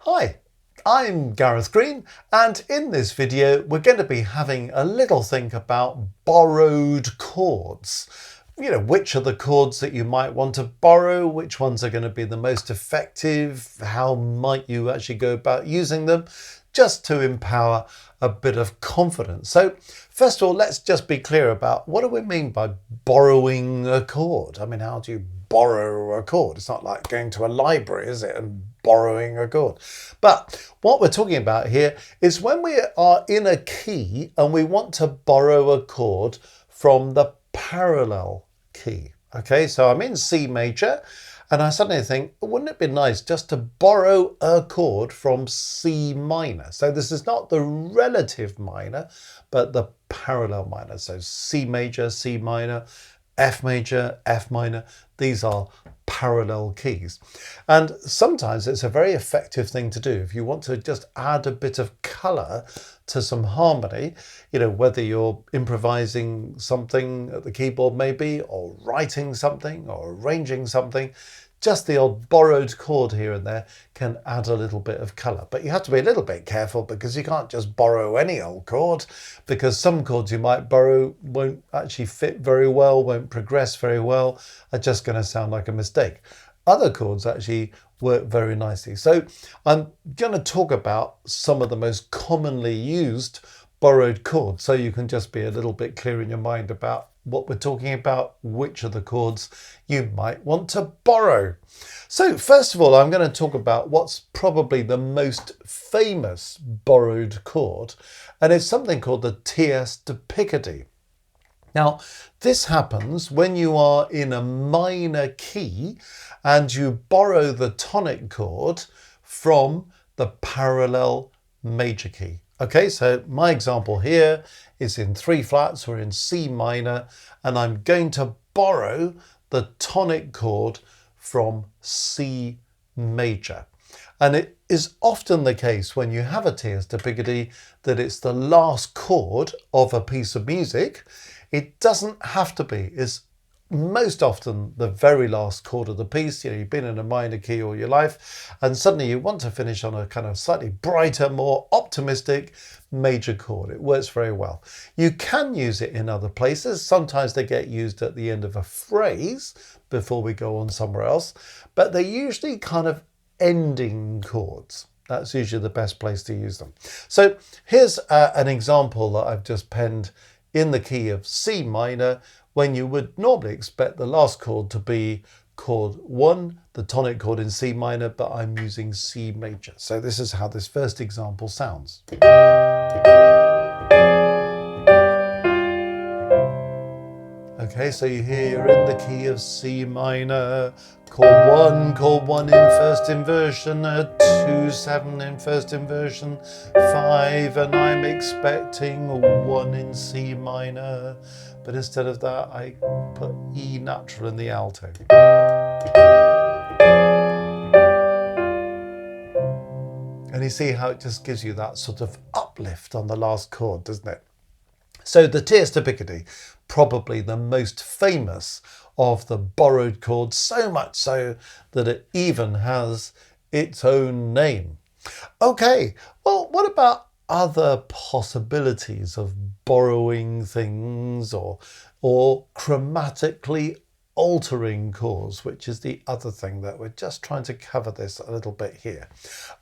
Hi, I'm Gareth Green, and in this video we're going to be having a little think about borrowed chords. You know, which are the chords that you might want to borrow, which ones are going to be the most effective, how might you actually go about using them, just to empower a bit of confidence. So first of all, let's just be clear about what do we mean by borrowing a chord? I mean, how do you borrow a chord? It's not like going to a library, is it, and borrowing a chord. But what we're talking about here is when we are in a key and we want to borrow a chord from the parallel key. Okay, so I'm in C major and I suddenly think, wouldn't it be nice just to borrow a chord from C minor? So this is not the relative minor, but the parallel minor. So C major, C minor, F major, F minor. These are parallel keys. And sometimes it's a very effective thing to do if you want to just add a bit of color to some harmony, you know, whether you're improvising something at the keyboard maybe, or writing something or arranging something. Just the odd borrowed chord here and there can add a little bit of colour. But you have to be a little bit careful because you can't just borrow any old chord, because some chords you might borrow won't actually fit very well, won't progress very well, are just going to sound like a mistake. Other chords actually work very nicely. So I'm going to talk about some of the most commonly used borrowed chords, so you can just be a little bit clear in your mind about what we're talking about, which are the chords you might want to borrow. So first of all, I'm going to talk about what's probably the most famous borrowed chord, and it's something called the Tierce de picardie. Now, this happens when you are in a minor key and you borrow the tonic chord from the parallel major key. Okay, so my example here is in 3 flats, we're in C minor, and I'm going to borrow the tonic chord from C major. And it is often the case when you have a Tierce de picardie that it's the last chord of a piece of music. It doesn't have to be. It's most often the very last chord of the piece. You know, you've been in a minor key all your life and suddenly you want to finish on a kind of slightly brighter, more optimistic major chord. It works very well. You can use it in other places. Sometimes they get used at the end of a phrase before we go on somewhere else, but they're usually kind of ending chords. That's usually the best place to use them. So here's an example that I've just penned in the key of C minor, when you would normally expect the last chord to be chord 1, the tonic chord in C minor, but I'm using C major. So this is how this first example sounds. Okay, so you hear you're in the key of C minor, chord 1 in first inversion, 2/7 in first inversion, 5, and I'm expecting 1 in C minor. But instead of that, I put E natural in the alto. And you see how it just gives you that sort of uplift on the last chord, doesn't it? So the Tierce de picardie, probably the most famous of the borrowed chords, so much so that it even has its own name. Okay, well, what about other possibilities of borrowing things or chromatically altering chords, which is the other thing that we're just trying to cover this a little bit here.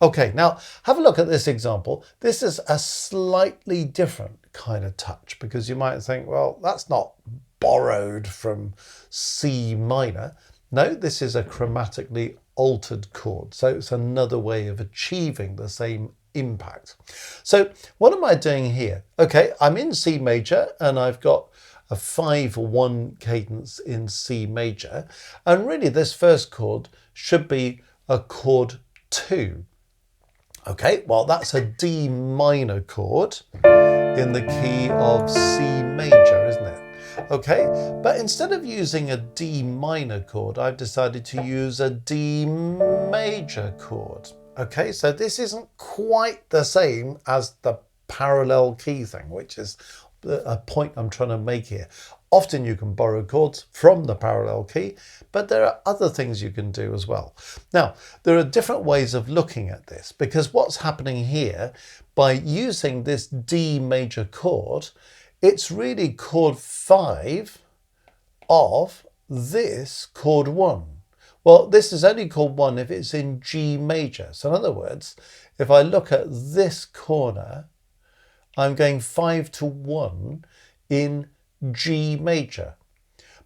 Okay, now have a look at this example. This is a slightly different kind of touch because you might think, well, that's not borrowed from C minor. No, this is a chromatically altered chord. So it's another way of achieving the same impact. So what am I doing here? Okay, I'm in C major and I've got a 5/1 cadence in C major. And really this first chord should be a chord 2. Okay, well, that's a D minor chord in the key of C major, isn't it? Okay, but instead of using a D minor chord, I've decided to use a D major chord. Okay, so this isn't quite the same as the parallel key thing, which is a point I'm trying to make here. Often you can borrow chords from the parallel key, but there are other things you can do as well. Now, there are different ways of looking at this, because what's happening here, by using this D major chord, it's really chord 5 of this chord 1. Well, this is only chord 1 if it's in G major. So in other words, if I look at this corner, I'm going 5 to 1 in G major.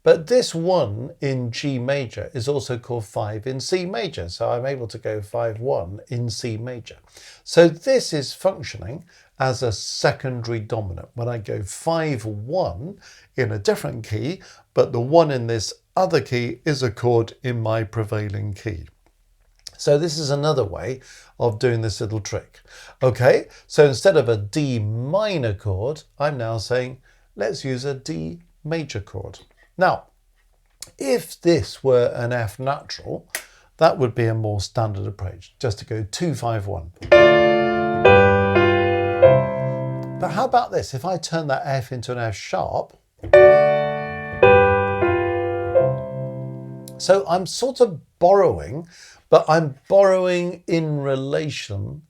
But this 1 in G major is also called 5 in C major. So I'm able to go 5-1 in C major. So this is functioning as a secondary dominant. When I go 5-1 in a different key, but the 1 in this other key is a chord in my prevailing key. So this is another way of doing this little trick. Okay, so instead of a D minor chord, I'm now saying, let's use a D major chord. Now, if this were an F natural, that would be a more standard approach, just to go 2-5-1. But how about this? If I turn that F into an F sharp, so I'm sort of borrowing, but I'm borrowing in relation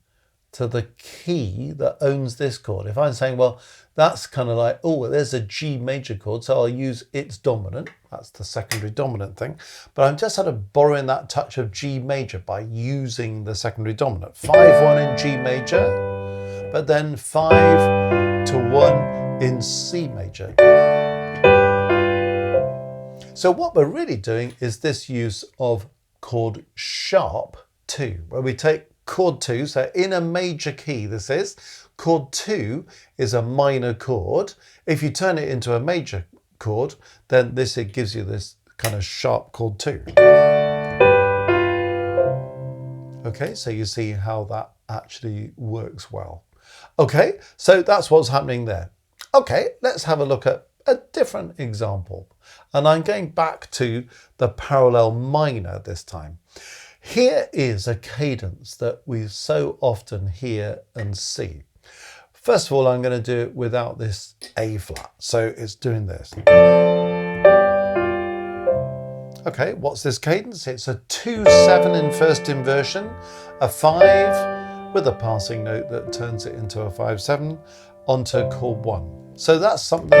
to the key that owns this chord. If I'm saying, well, that's kind of like, oh, there's a G major chord, so I'll use its dominant. That's the secondary dominant thing. But I'm just sort of borrowing that touch of G major by using the secondary dominant. 5-1 in G major, but then 5-1 in C major. So what we're really doing is this use of chord sharp 2, where we take chord 2, so in a major key this is, chord 2 is a minor chord. If you turn it into a major chord, then it gives you this kind of sharp chord 2. Okay, so you see how that actually works well. Okay, so that's what's happening there. Okay, let's have a look at a different example. And I'm going back to the parallel minor this time. Here is a cadence that we so often hear and see. First of all, I'm going to do it without this A flat. So it's doing this. Okay, what's this cadence? It's a 2-7 in first inversion, a 5 with a passing note that turns it into a 5-7 onto chord 1. So that's something,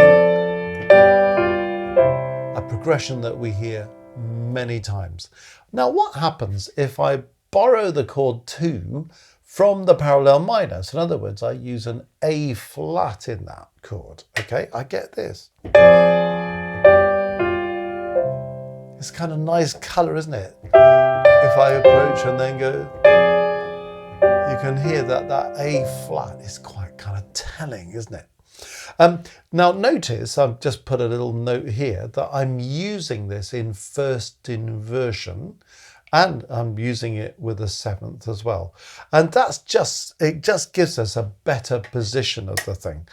a progression that we hear many times. Now, what happens if I borrow the chord 2 from the parallel minor? So in other words, I use an A flat in that chord. Okay, I get this. It's kind of nice colour, isn't it? If I approach and then go, you can hear that A flat is quite kind of telling, isn't it? Now notice, I've just put a little note here that I'm using this in first inversion, and I'm using it with a 7th as well. And it just gives us a better position of the thing.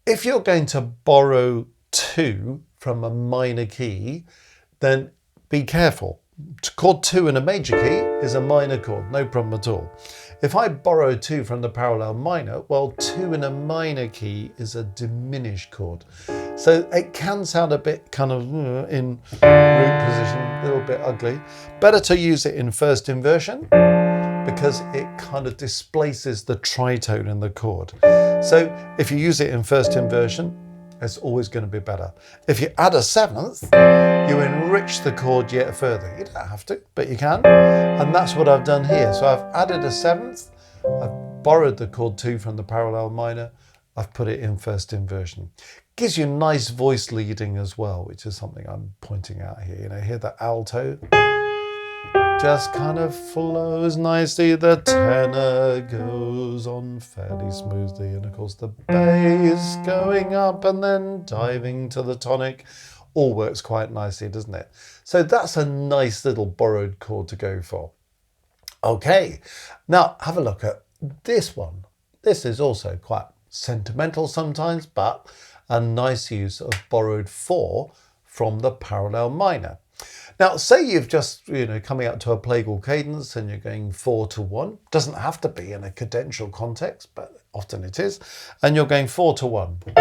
If you're going to borrow 2 from a minor key, then be careful. Chord 2 in a major key is a minor chord, no problem at all. If I borrow 2 from the parallel minor, well, 2 in a minor key is a diminished chord. So it can sound a bit kind of in root position, a little bit ugly. Better to use it in first inversion because it kind of displaces the tritone in the chord. So if you use it in first inversion, it's always going to be better. If you add a 7th, you enrich the chord yet further. You don't have to, but you can. And that's what I've done here. So I've added a 7th, I've borrowed the chord 2 from the parallel minor, I've put it in first inversion. Gives you nice voice leading as well, which is something I'm pointing out here. You know, hear the alto just kind of flows nicely. The tenor goes on fairly smoothly, and of course the bass going up and then diving to the tonic all works quite nicely, doesn't it? So that's a nice little borrowed chord to go for. Okay, now have a look at this one. This is also quite sentimental sometimes, but a nice use of borrowed 4 from the parallel minor. Now, say you've just, coming up to a plagal cadence and you're going 4-1. Doesn't have to be in a cadential context, but often it is. And you're going 4-1.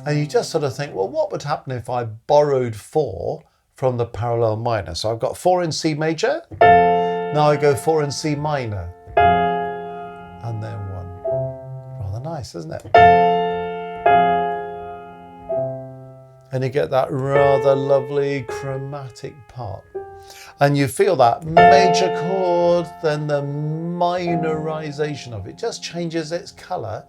And you just sort of think, well, what would happen if I borrowed 4 from the parallel minor? So I've got 4 in C major. Now I go 4 in C minor. And then 1. Rather nice, isn't it? And you get that rather lovely chromatic part. And you feel that major chord, then the minorization of it just changes its colour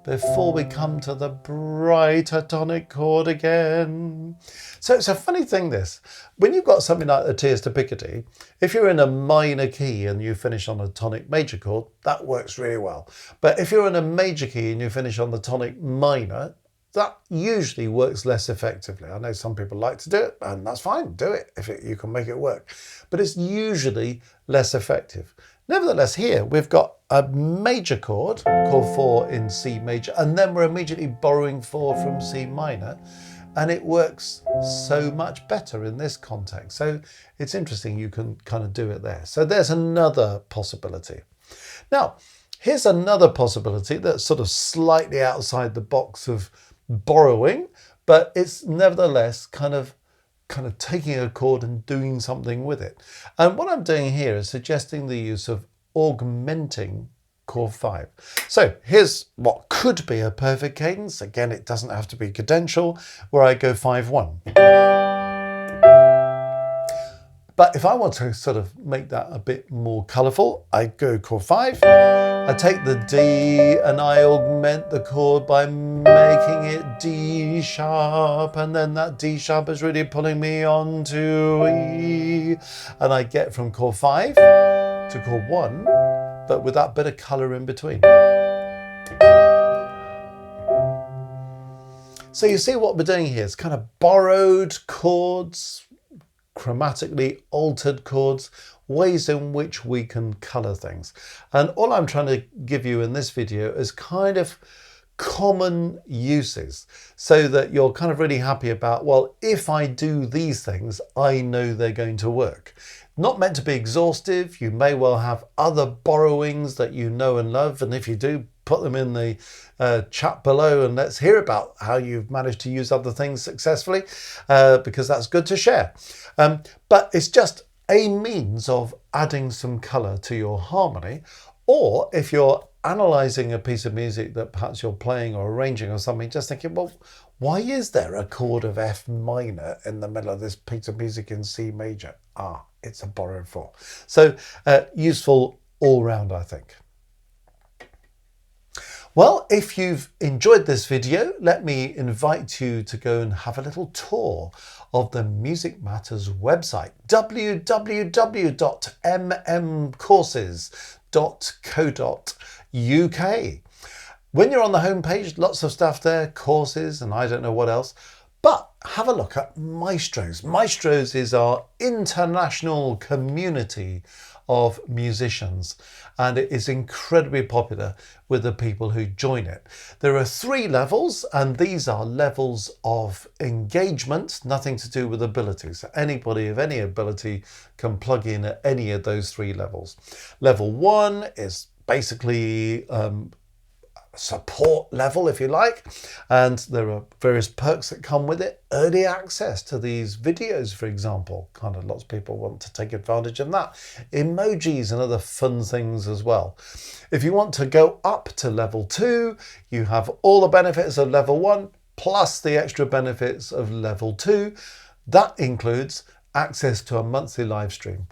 before we come to the brighter tonic chord again. So it's a funny thing, this. When you've got something like the Tierce to picardie, if you're in a minor key and you finish on a tonic major chord, that works really well. But if you're in a major key and you finish on the tonic minor, that usually works less effectively. I know some people like to do it, and that's fine, do it if you can make it work. But it's usually less effective. Nevertheless, here we've got a major chord, chord 4 in C major, and then we're immediately borrowing 4 from C minor, and it works so much better in this context. So it's interesting, you can kind of do it there. So there's another possibility. Now, here's another possibility that's sort of slightly outside the box of borrowing, but it's nevertheless kind of taking a chord and doing something with it. And what I'm doing here is suggesting the use of augmenting chord 5. So here's what could be a perfect cadence. Again, it doesn't have to be cadential, where I go 5-1. But if I want to sort of make that a bit more colourful, I go chord 5. I take the D and I augment the chord by making it D sharp, and then that D sharp is really pulling me on to E, and I get from chord 5 to chord 1, but with that bit of colour in between. So you see what we're doing here, it's kind of borrowed chords, chromatically altered chords, ways in which we can colour things. And all I'm trying to give you in this video is kind of common uses, so that you're kind of really happy about, well, if I do these things, I know they're going to work. Not meant to be exhaustive. You may well have other borrowings that you know and love, and if you do, put them in the chat below and let's hear about how you've managed to use other things successfully, because that's good to share. But it's just a means of adding some colour to your harmony. Or if you're analysing a piece of music that perhaps you're playing or arranging or something, just thinking, well, why is there a chord of F minor in the middle of this piece of music in C major? Ah, it's a borrowed 4. So useful all round, I think. Well, if you've enjoyed this video, let me invite you to go and have a little tour of the Music Matters website, www.mmcourses.co.uk. When you're on the homepage, lots of stuff there, courses and I don't know what else. But have a look at Maestros. Maestros is our international community of musicians, and it is incredibly popular with the people who join it. There are 3 levels, and these are levels of engagement, nothing to do with ability. So anybody of any ability can plug in at any of those 3 levels. Level 1 is basically support level, if you like, and there are various perks that come with it. Early access to these videos, for example, kind of lots of people want to take advantage of that. Emojis and other fun things as well. If you want to go up to level 2, you have all the benefits of level 1 plus the extra benefits of level 2. That includes access to a monthly live stream.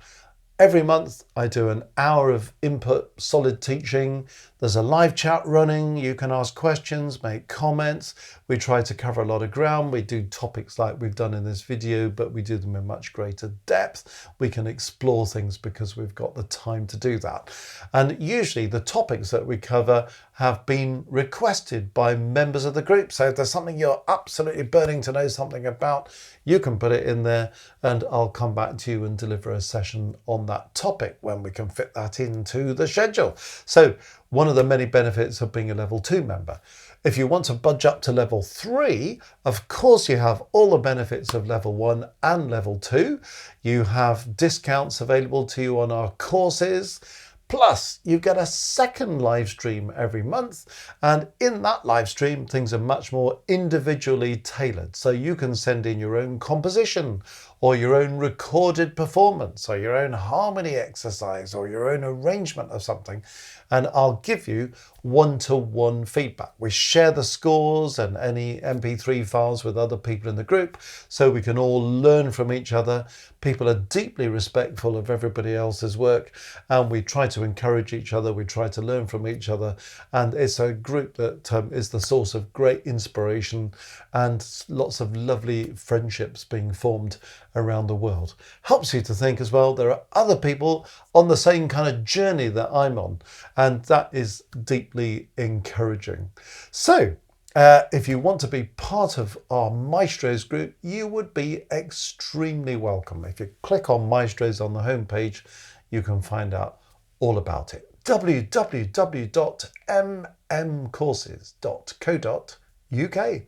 Every month I do an hour of input, solid teaching. There's a live chat running. You can ask questions, make comments. We try to cover a lot of ground. We do topics like we've done in this video, but we do them in much greater depth. We can explore things because we've got the time to do that. And usually the topics that we cover have been requested by members of the group. So if there's something you're absolutely burning to know something about, you can put it in there and I'll come back to you and deliver a session on that topic when we can fit that into the schedule. So one of the many benefits of being a level 2 member. If you want to budge up to level 3, of course you have all the benefits of level 1 and level 2. You have discounts available to you on our courses. Plus, you get a second live stream every month. And in that live stream, things are much more individually tailored. So you can send in your own composition or your own recorded performance or your own harmony exercise or your own arrangement of something. And I'll give you one-to-one feedback. We share the scores and any MP3 files with other people in the group so we can all learn from each other. People are deeply respectful of everybody else's work and we try to encourage each other. We try to learn from each other. And it's a group that is the source of great inspiration and lots of lovely friendships being formed around the world. Helps you to think as well, there are other people on the same kind of journey that I'm on. And that is deeply encouraging. So if you want to be part of our Maestros group, you would be extremely welcome. If you click on Maestros on the homepage, you can find out all about it. www.mmcourses.co.uk